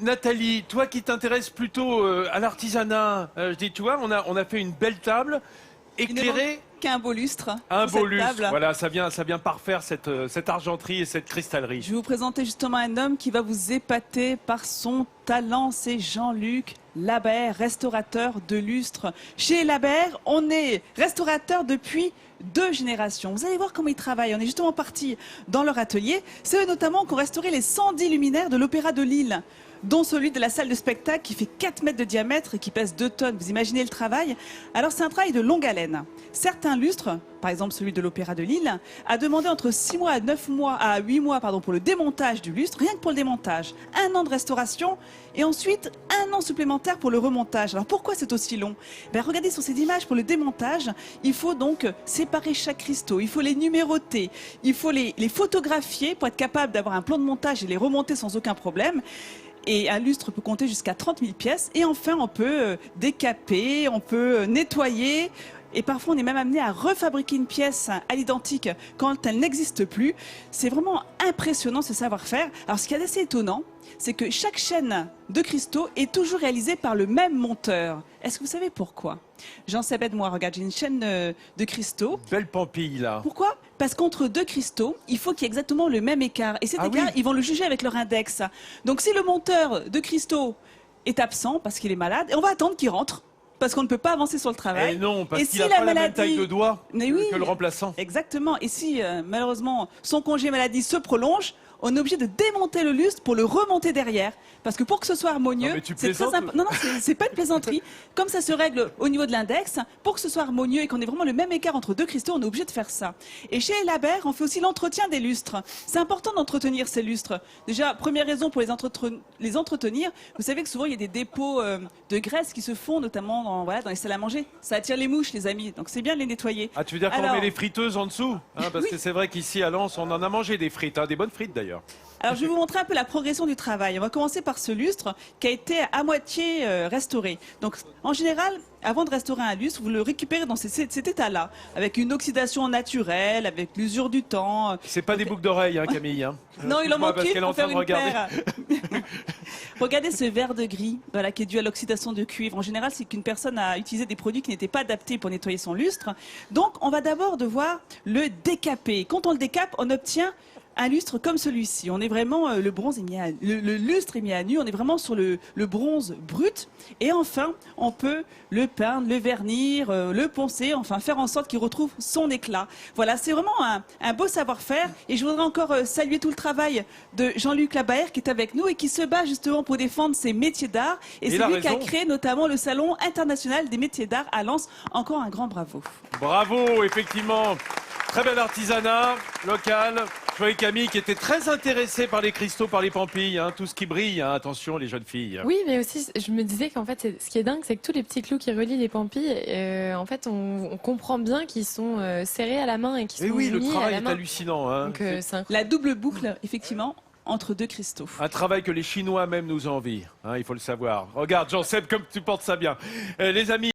Nathalie, toi qui t'intéresses plutôt à l'artisanat, je dis, tu vois, on a fait une belle table éclairée. Qu'un beau lustre. Un beau lustre, table. voilà, ça vient parfaire cette argenterie et cette cristallerie. Je vais vous présenter justement un homme qui va vous épater par son talent, c'est Jean-Luc Labert, restaurateur de lustres. Chez Labert, on est restaurateur depuis 2 générations. Vous allez voir comment ils travaillent. On est justement parti dans leur atelier. C'est eux notamment qui ont restauré les 110 luminaires de l'Opéra de Lille, dont celui de la salle de spectacle qui fait 4 mètres de diamètre et qui pèse 2 tonnes. Vous imaginez le travail? Alors c'est un travail de longue haleine. Certains lustres, par exemple celui de l'Opéra de Lille, a demandé entre 6 mois à 8 mois pour le démontage du lustre, rien que pour le démontage. 1 an de restauration et ensuite 1 an supplémentaire pour le remontage. Alors pourquoi c'est aussi long? Regardez sur ces images, pour le démontage, il faut donc séparer chaque cristaux, il faut les numéroter, il faut les photographier pour être capable d'avoir un plan de montage et les remonter sans aucun problème. Et un lustre peut compter jusqu'à 30 000 pièces. Et enfin, on peut décaper, on peut nettoyer. Et parfois, on est même amené à refabriquer une pièce à l'identique quand elle n'existe plus. C'est vraiment impressionnant ce savoir-faire. Alors, ce qui est assez étonnant, c'est que chaque chaîne de cristaux est toujours réalisée par le même monteur. Est-ce que vous savez pourquoi? J'en sais pas de moi. Regarde, j'ai une chaîne de cristaux. Belle pampille, là. Pourquoi? Parce qu'entre 2 cristaux, il faut qu'il y ait exactement le même écart. Et cet écart, ils vont le juger avec leur index. Donc, si le monteur de cristaux est absent parce qu'il est malade, on va attendre qu'il rentre. Parce qu'on ne peut pas avancer sur le travail. Et non, parce qu'il n'a pas la même taille de doigt que le remplaçant. Exactement. Et si, malheureusement, son congé maladie se prolonge, on est obligé de démonter le lustre pour le remonter derrière. Parce que pour que ce soit harmonieux, c'est très simple. Non, c'est pas une plaisanterie. Comme ça se règle au niveau de l'index, pour que ce soit harmonieux et qu'on ait vraiment le même écart entre 2 cristaux, on est obligé de faire ça. Et chez Labert, on fait aussi l'entretien des lustres. C'est important d'entretenir ces lustres. Déjà, première raison pour les entretenir, vous savez que souvent il y a des dépôts de graisse qui se font, notamment dans les salles à manger. Ça attire les mouches, les amis. Donc c'est bien de les nettoyer. Ah, tu veux dire qu'on met les friteuses en dessous, parce que c'est vrai qu'ici à Lens, on en a mangé des frites, des bonnes frites d'ailleurs. Alors je vais vous montrer un peu la progression du travail. On va commencer par ce lustre qui a été à moitié restauré. Donc en général, avant de restaurer un lustre, vous le récupérez dans cet état-là, avec une oxydation naturelle, avec l'usure du temps. C'est pas des boucles d'oreilles, Camille. Non, il en manque une pour faire une paire. Regardez ce verre de gris, qui est dû à l'oxydation de cuivre. En général, c'est qu'une personne a utilisé des produits qui n'étaient pas adaptés pour nettoyer son lustre. Donc, on va d'abord devoir le décaper. Quand on le décape, on obtient un lustre comme celui-ci. On est vraiment, le lustre est mis à nu, on est vraiment sur le bronze brut. Et enfin, on peut le peindre, le vernir, le poncer, enfin faire en sorte qu'il retrouve son éclat. Voilà, c'est vraiment un beau savoir-faire. Et je voudrais encore saluer tout le travail de Jean-Luc Labert qui est avec nous et qui se bat justement pour défendre ses métiers d'art. Et c'est lui qui a créé notamment le Salon international des métiers d'art à Lens. Encore un grand bravo. Bravo, effectivement. Très bel artisanat local. Je voyais Camille qui était très intéressée par les cristaux, par les pampilles, tout ce qui brille. Attention, les jeunes filles. Oui, mais aussi, je me disais qu'en fait, ce qui est dingue, c'est que tous les petits clous qui relient les pampilles, en fait, on comprend bien qu'ils sont serrés à la main et qu'ils sont unis à la main. Oui, le travail est hallucinant. Donc, la double boucle, effectivement, entre 2 cristaux. Un travail que les Chinois même nous envient, il faut le savoir. Regarde, Jean-Seb, comme tu portes ça bien. Les amis.